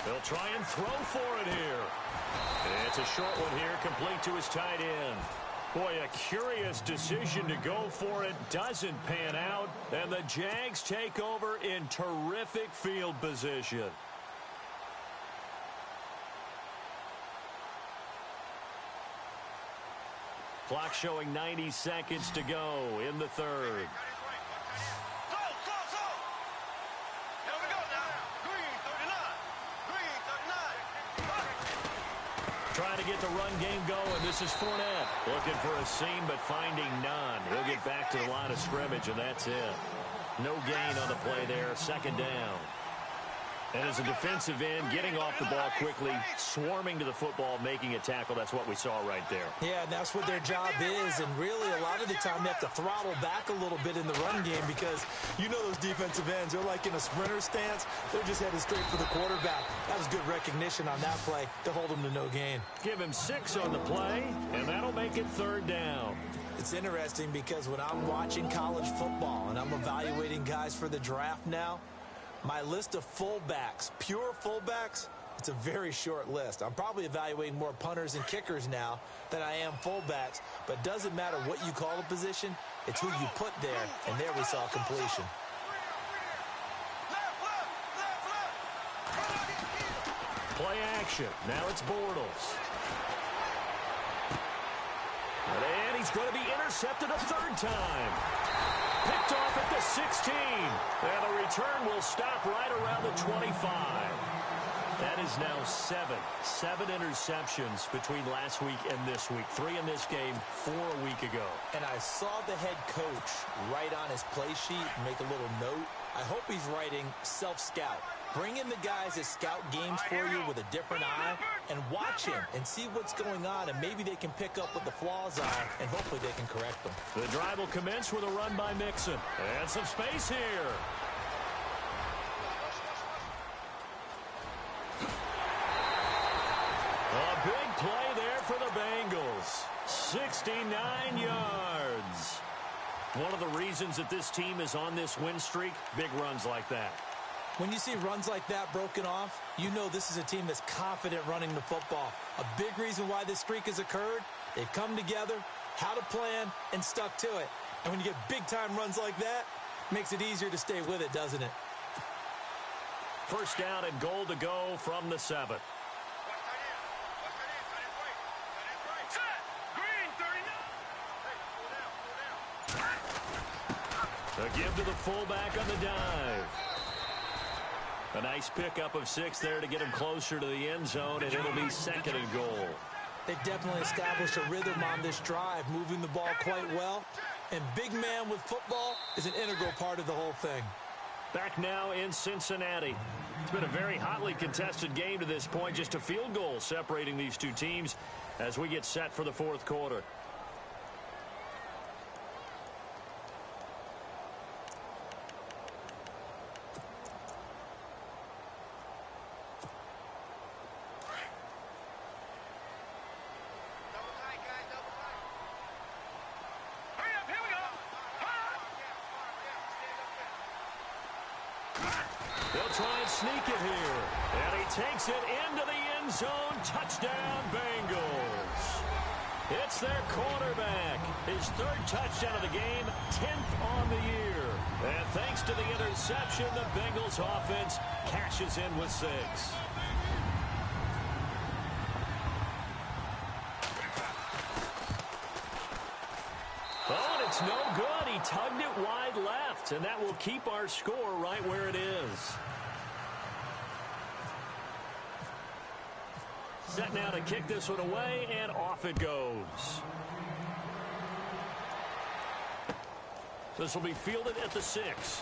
They'll try and throw for it here. It's a short one here, complete to his tight end. Boy, a curious decision to go for it. Doesn't pan out, and the Jags take over in terrific field position. Clock showing 90 seconds to go in the third. Trying to get the run game going. This is Fournette. Looking for a seam, but finding none. He'll get back to the line of scrimmage, and that's it. No gain on the play there. Second down. And as a defensive end, getting off the ball quickly, swarming to the football, making a tackle. That's what we saw right there. Yeah, and that's what their job is. And really, a lot of the time, they have to throttle back a little bit in the run game, because you know those defensive ends, they're like in a sprinter stance. They're just headed straight for the quarterback. That was good recognition on that play to hold him to no gain. Give him 6 on the play, and that'll make it third down. It's interesting because when I'm watching college football and I'm evaluating guys for the draft now, my list of fullbacks, pure fullbacks, it's a very short list. I'm probably evaluating more punters and kickers now than I am fullbacks, but it doesn't matter what you call a position, it's who you put there, and there we saw completion. Play action. Now it's Bortles. And he's going to be intercepted a third time. Picked off at the 16. And the return will stop right around the 25. That is now 7 interceptions between last week and this week. 3 in this game, 4 a week ago. And I saw the head coach write on his play sheet, make a little note I hope he's writing self-scout. Bring in the guys that scout games for you with a different eye and watch him and see what's going on, and maybe they can pick up what the flaws are, and hopefully they can correct them. The drive will commence with a run by Mixon. And some space here. A big play there for the Bengals. 69 yards. One of the reasons that this team is on this win streak, big runs like that. When you see runs like that broken off, you know this is a team that's confident running the football. A big reason why this streak has occurred, they've come together, had a plan, and stuck to it. And when you get big-time runs like that, it makes it easier to stay with it, doesn't it? First down and goal to go from the 7. A give to the fullback on the dive. A nice pickup of 6 there to get him closer to the end zone, and it'll be 2nd and goal. They definitely established a rhythm on this drive, moving the ball quite well. And big man with football is an integral part of the whole thing. Back now in Cincinnati. It's been a very hotly contested game to this point. Just a field goal separating these two teams as we get set for the 4th quarter. They'll try and sneak it here. And he takes it into the end zone. Touchdown, Bengals. It's their quarterback. His 3rd touchdown of the game, 10th on the year. And thanks to the interception, the Bengals offense cashes in with 6. Oh, and it's no good. He tugged it wide left, and that will keep our score right where it is. Set now to kick this one away, and off it goes. This will be fielded at the 6.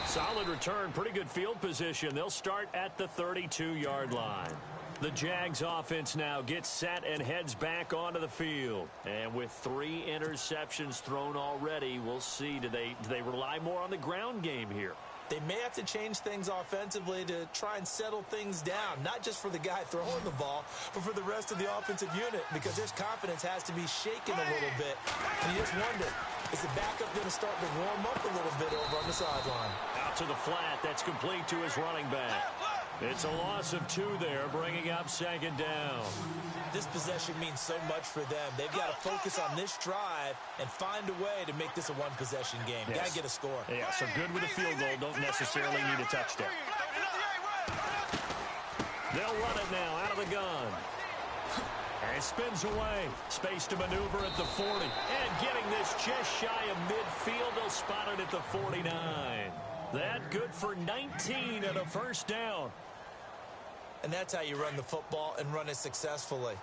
Solid return, pretty good field position. They'll start at the 32-yard line. The Jags offense now gets set and heads back onto the field. And with 3 interceptions thrown already, we'll see. Do they rely more on the ground game here? They may have to change things offensively to try and settle things down, not just for the guy throwing the ball, but for the rest of the offensive unit, because their confidence has to be shaken a little bit. And you just wonder, is the backup going to start to warm up a little bit over on the sideline? Out to the flat. That's complete to his running back. It's a loss of 2 there, bringing up 2nd down. This possession means so much for them. They've got to focus on this drive and find a way to make this a one-possession game. Yes. Got to get a score. Yeah, so good with a field goal. Don't necessarily need a touchdown. They'll run it now out of the gun. And spins away. Space to maneuver at the 40. And getting this just shy of midfield. They'll spot it at the 49. That good for 19 and a first down. And that's how you run the football and run it successfully.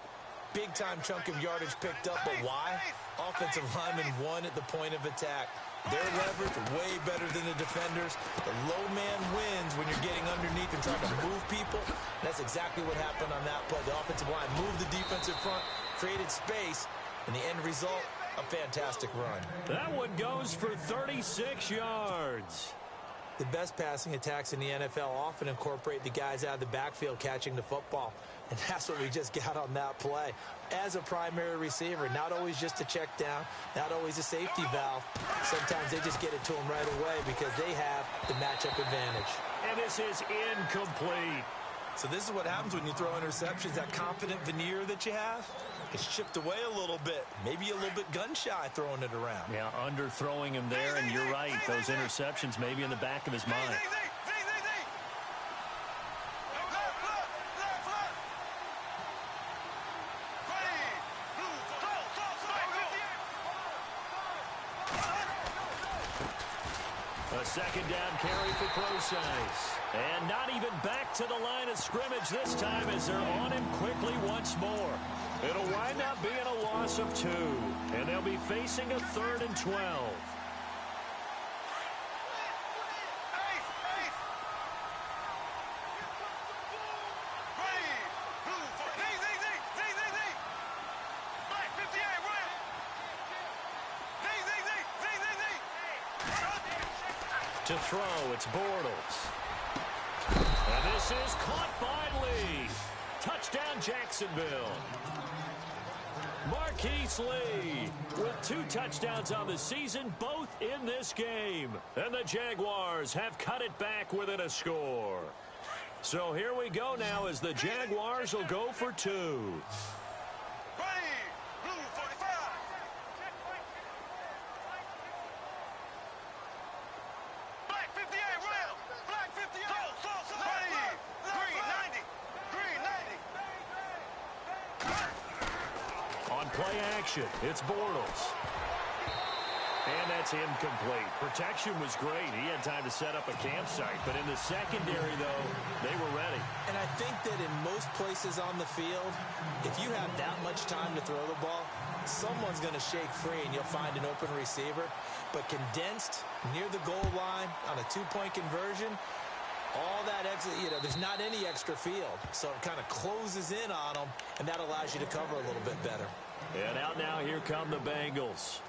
Big-time chunk of yardage picked up, but why? Offensive linemen won at the point of attack. They're leveraged way better than the defenders. The low man wins when you're getting underneath and trying to move people. That's exactly what happened on that play. The offensive line moved the defensive front, created space, and the end result, a fantastic run. That one goes for 36 yards. The best passing attacks in the NFL often incorporate the guys out of the backfield catching the football. And that's what we just got on that play. As a primary receiver, not always just a check down, not always a safety valve. Sometimes they just get it to them right away because they have the matchup advantage. And this is incomplete. So this is what happens when you throw interceptions. That confident veneer that you have, it's chipped away a little bit. Maybe a little bit gun-shy throwing it around. Yeah, underthrowing him there, and you're right. Those interceptions maybe in the back of his mind. A second down carry for Procise. And not even back to the line of scrimmage this time as they're on him quickly once more. It'll wind up being a loss of 2. And they'll be facing a 3rd and 12. To throw, it's Bortles. And this is caught by Lee. Touchdown, Jacksonville. Marquise Lee with 2 touchdowns on the season, both in this game. And the Jaguars have cut it back within a score. So here we go now as the Jaguars will go for 2. Play action. It's Bortles. And that's incomplete. Protection was great. He had time to set up a campsite. But in the secondary, though, they were ready. And I think that in most places on the field, if you have that much time to throw the ball, someone's going to shake free and you'll find an open receiver. But condensed near the goal line on a 2-point conversion, all that extra, there's not any extra field. So it kind of closes in on them, and that allows you to cover a little bit better. And out now, here come the Bengals.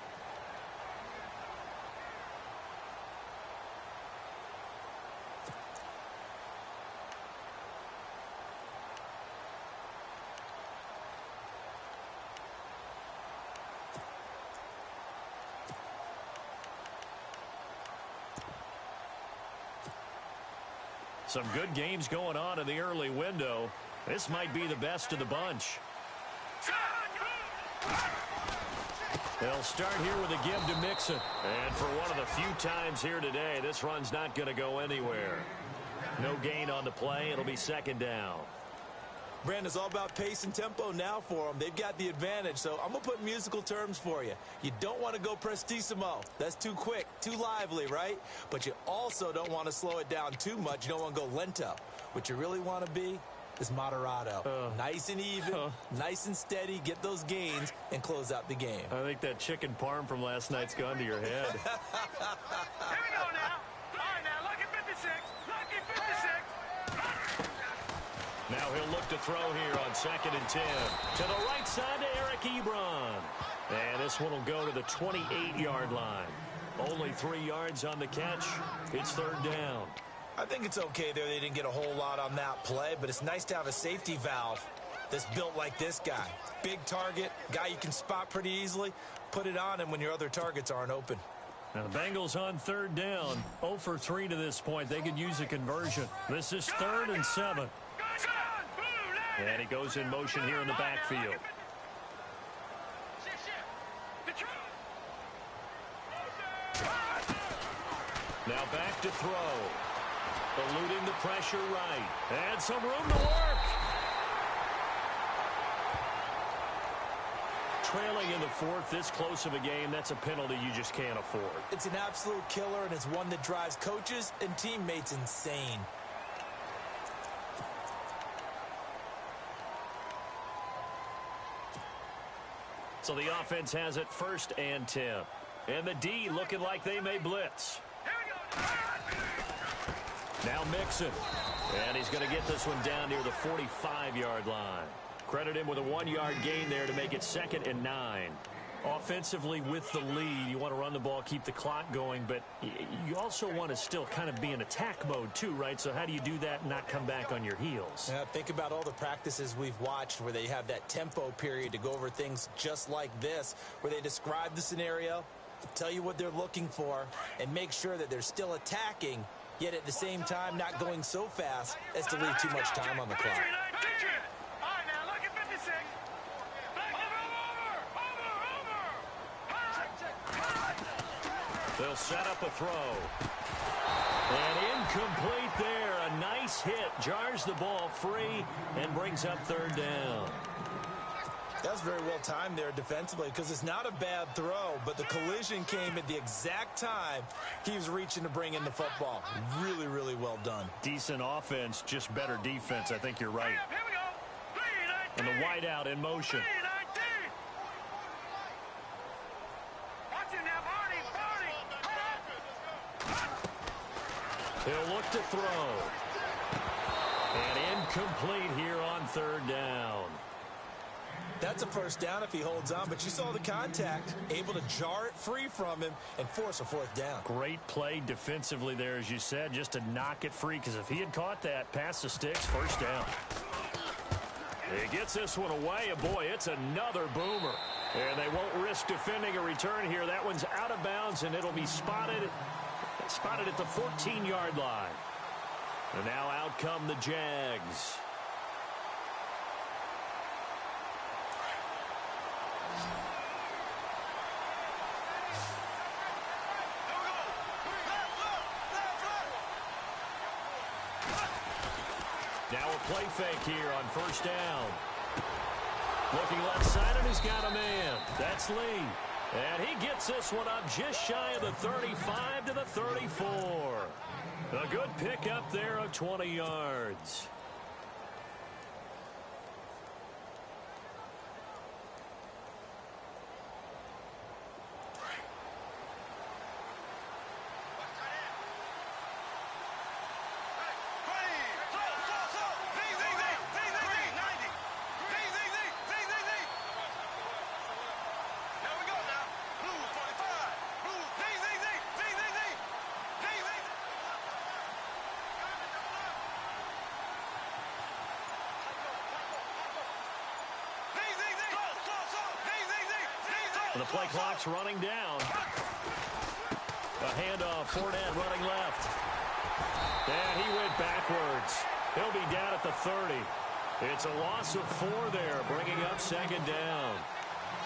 Some good games going on in the early window. This might be the best of the bunch. They'll start here with a give to Mixon. And for one of the few times here today, this run's not going to go anywhere. No gain on the play. It'll be second down. Brandon, it's all about pace and tempo now for them. They've got the advantage, so I'm going to put musical terms for you. You don't want to go prestissimo. That's too quick, too lively, right? But you also don't want to slow it down too much. You don't want to go lento. What you really want to be is moderato. Nice and even, nice and steady, get those gains, and close out the game. I think that chicken parm from last night's gone to your head. Here we go now. All right, now, lucky 56. Lucky 56. Now he'll look to throw here on 2nd and 10. To the right side to Eric Ebron. And this one will go to the 28-yard line. Only 3 yards on the catch. It's 3rd down. I think it's okay there. They didn't get a whole lot on that play, but it's nice to have a safety valve that's built like this guy. Big target, guy you can spot pretty easily. Put it on him when your other targets aren't open. Now the Bengals on 3rd down. 0 for 3 to this point. They could use a conversion. This is 3rd and 7. And he goes in motion here in the backfield. Now back to throw. Eluding the pressure right. And some room to work. Trailing in the 4th, this close of a game, that's a penalty you just can't afford. It's an absolute killer, and it's one that drives coaches and teammates insane. So the offense has it 1st and 10. And the D looking like they may blitz. Now Mixon. And he's going to get this one down near the 45-yard line. Credit him with a 1-yard gain there to make it 2nd and 9. Offensively with the lead, you want to run the ball, keep the clock going, but you also want to still kind of be in attack mode too, right? So how do you do that and not come back on your heels? Yeah, think about all the practices we've watched where they have that tempo period to go over things just like this, where they describe the scenario, tell you what they're looking for, and make sure that they're still attacking, yet at the same time not going so fast as to leave too much time on the clock. They'll set up a throw. And incomplete there. A nice hit. Jars the ball free and brings up 3rd down. That's very well timed there defensively because it's not a bad throw, but the collision came at the exact time he was reaching to bring in the football. Really, really well done. Decent offense, just better defense. I think you're right. And the wideout in motion. He'll look to throw. And incomplete here on 3rd down. That's a first down if he holds on, but you saw the contact, able to jar it free from him and force a fourth down. Great play defensively there, as you said, just to knock it free, because if he had caught that, past the sticks, first down. He gets this one away, and boy, it's another boomer. And they won't risk defending a return here. That one's out of bounds, and it'll be spotted at the 14-yard line. And now out come the Jags. Now a play fake here on first down. Looking left side, and he's got a man. That's Lee. And he gets this one up just shy of the 35 to the 34. A good pickup there of 20 yards. The play clock's running down. A handoff, Fournette running left. And he went backwards. He'll be down at the 30. It's a loss of 4 there, bringing up second down.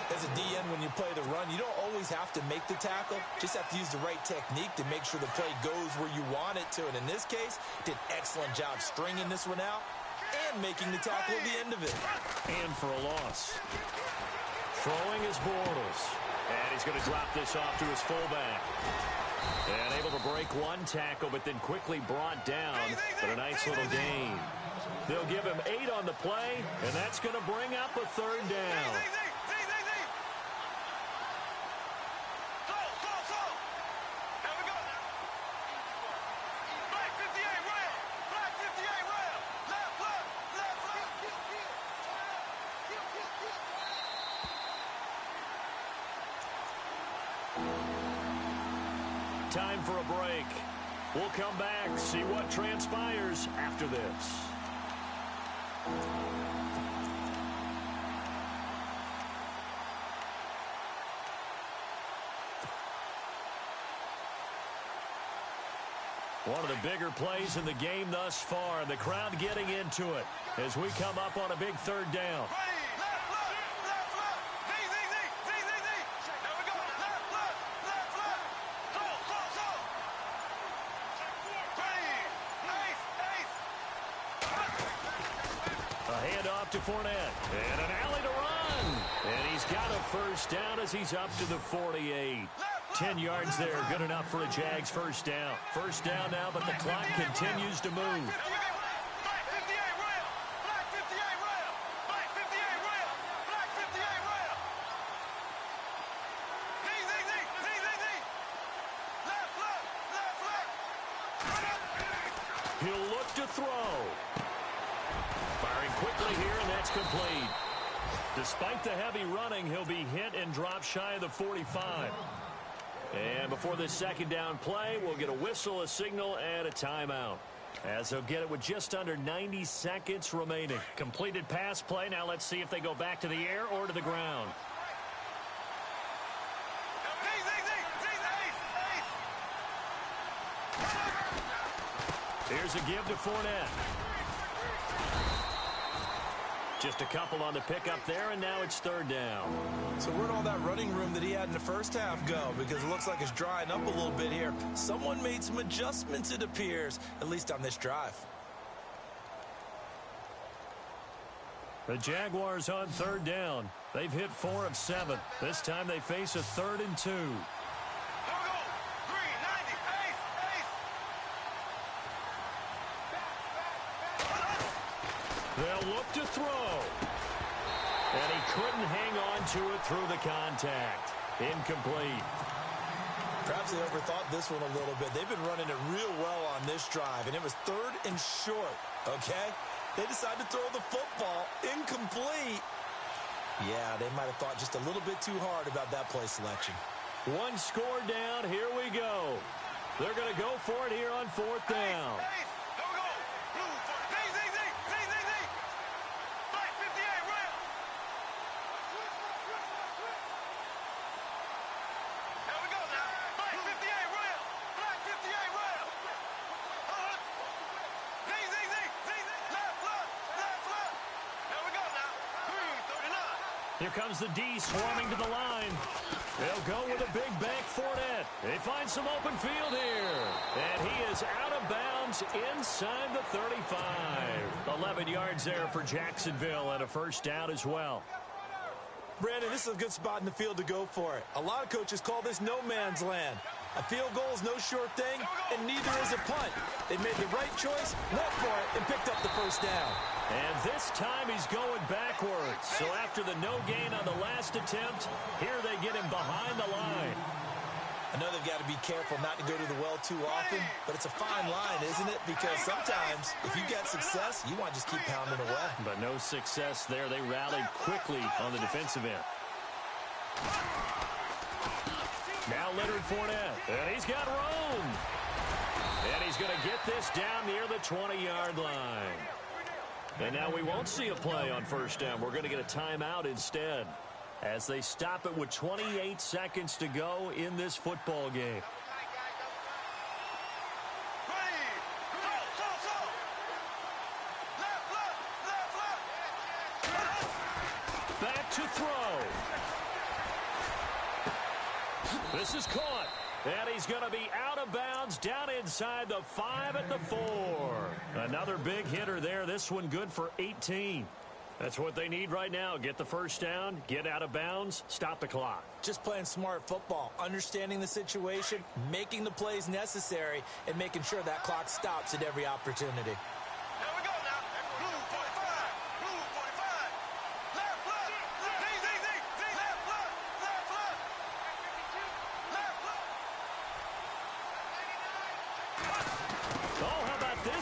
As a DN, when you play the run, you don't always have to make the tackle. Just have to use the right technique to make sure the play goes where you want it to. And in this case, did an excellent job stringing this one out and making the tackle at the end of it. And for a loss. Throwing is Bortles. And he's going to drop this off to his fullback. And able to break one tackle, but then quickly brought down. But a nice little gain. They'll give him 8 on the play, and that's going to bring up a third down. Time for a break. We'll come back, see what transpires after this. One of the bigger plays in the game thus far. The crowd getting into it as we come up on a big third down. To Fournette, and an alley to run, and he's got a first down as he's up to the 48. 10 yards there, good enough for a Jags first down. First down now, but the clock continues to move. He'll look to throw. Firing quickly here, and that's complete. Despite the heavy running, he'll be hit and drop shy of the 45. And before this second down play, we'll get a whistle, a signal, and a timeout. As they'll get it with just under 90 seconds remaining. Completed pass play. Now let's see if they go back to the air or to the ground. Here's a give to Fournette. Just a couple on the pickup there, and now it's third down. So where'd all that running room that he had in the first half go? Because it looks like it's drying up a little bit here. Someone made some adjustments, it appears, at least on this drive. The Jaguars on third down. They've hit 4 of 7. This time they face a 3rd and 2. They'll look to throw. And he couldn't hang on to it through the contact. Incomplete. Perhaps they overthought this one a little bit. They've been running it real well on this drive, and it was 3rd and short, okay? They decided to throw the football. Incomplete. Yeah, they might have thought just a little bit too hard about that play selection. One score down. Here we go. They're going to go for it here on fourth down. Here comes the D swarming to the line. They'll go with a big bank Fournette. They find some open field here. And he is out of bounds inside the 35. 11 yards there for Jacksonville and a first down as well. Brandon, this is a good spot in the field to go for it. A lot of coaches call this no man's land. A field goal is no sure thing, and neither is a punt. They made the right choice, went for it, and picked up the first down. And this time he's going backwards. So after the no gain on the last attempt, here they get him behind the line. I know they've got to be careful not to go to the well too often, but it's a fine line, isn't it? Because sometimes, if you get success, you want to just keep pounding away. But no success there. They rallied quickly on the defensive end. Now Leonard Fournette, and he's got room. And he's going to get this down near the 20-yard line. And now we won't see a play on first down. We're going to get a timeout instead as they stop it with 28 seconds to go in this football game. Back to throw. This is caught. And he's going to be out of bounds down inside the 5 at the 4. Another big hitter there. This one good for 18. That's what they need right now. Get the first down, get out of bounds, stop the clock. Just playing smart football, understanding the situation, making the plays necessary, and making sure that clock stops at every opportunity.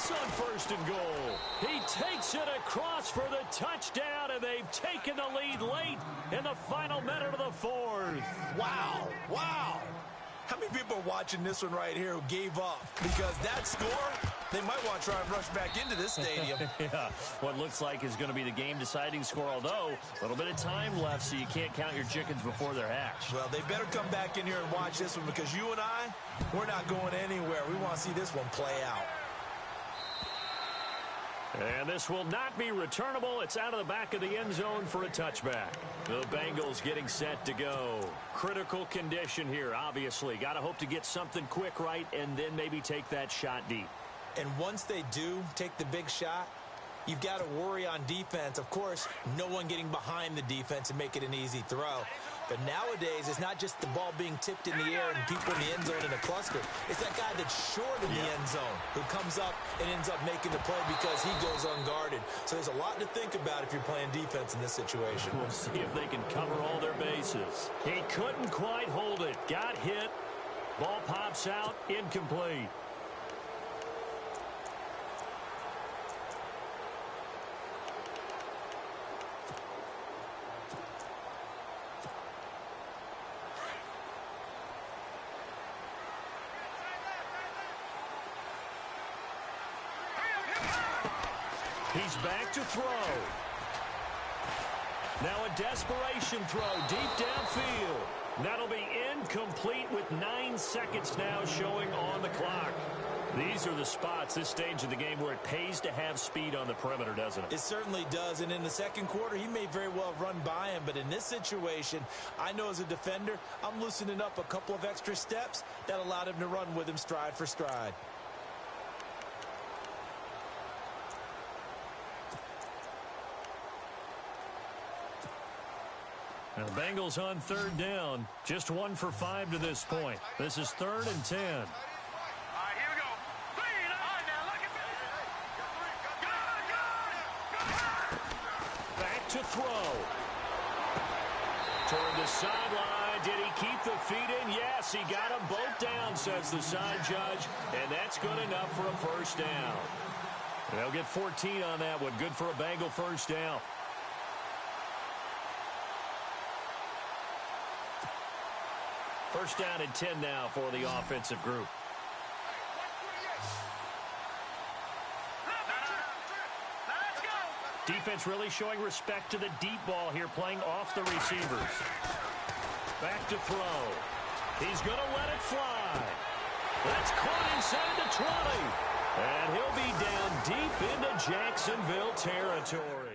On first and goal. He takes it across for the touchdown, and they've taken the lead late in the final minute of the fourth. Wow. Wow. How many people are watching this one right here who gave up? Because that score, they might want to try and rush back into this stadium. Yeah, what looks like is going to be the game-deciding score, although a little bit of time left, so you can't count your chickens before they're hatched. Well, they better come back in here and watch this one, because you and I, we're not going anywhere. We want to see this one play out. And this will not be returnable. It's out of the back of the end zone for a touchback. The Bengals getting set to go. Critical condition here, obviously. Got to hope to get something quick right and then maybe take that shot deep. And once they do take the big shot, you've got to worry on defense. Of course, no one getting behind the defense and make it an easy throw. But nowadays, it's not just the ball being tipped in the air and people in the end zone in a cluster. It's that guy that's short in the end zone who comes up and ends up making the play because he goes unguarded. So there's a lot to think about if you're playing defense in this situation. We'll see if they can cover all their bases. He couldn't quite hold it. Got hit. Ball pops out. Incomplete. He's back to throw. Now a desperation throw deep downfield. That'll be incomplete with 9 seconds now showing on the clock. These are the spots, this stage of the game, where it pays to have speed on the perimeter, doesn't it? It certainly does, and in the second quarter, he may very well have run by him, but in this situation, I know as a defender, I'm loosening up a couple of extra steps that allowed him to run with him stride for stride. Now the Bengals on third down. Just 1 for 5 to this point. This is 3rd and 10. All right, here we go. Now look at me. Good. Back to throw. Toward the sideline. Did he keep the feet in? Yes, he got them both down, says the side judge. And that's good enough for a first down. They'll get 14 on that one. Good for a Bengal first down. First down and 10 now for the offensive group. Defense really showing respect to the deep ball here, playing off the receivers. Back to throw. He's going to let it fly. That's caught inside the 20. And he'll be down deep into Jacksonville territory.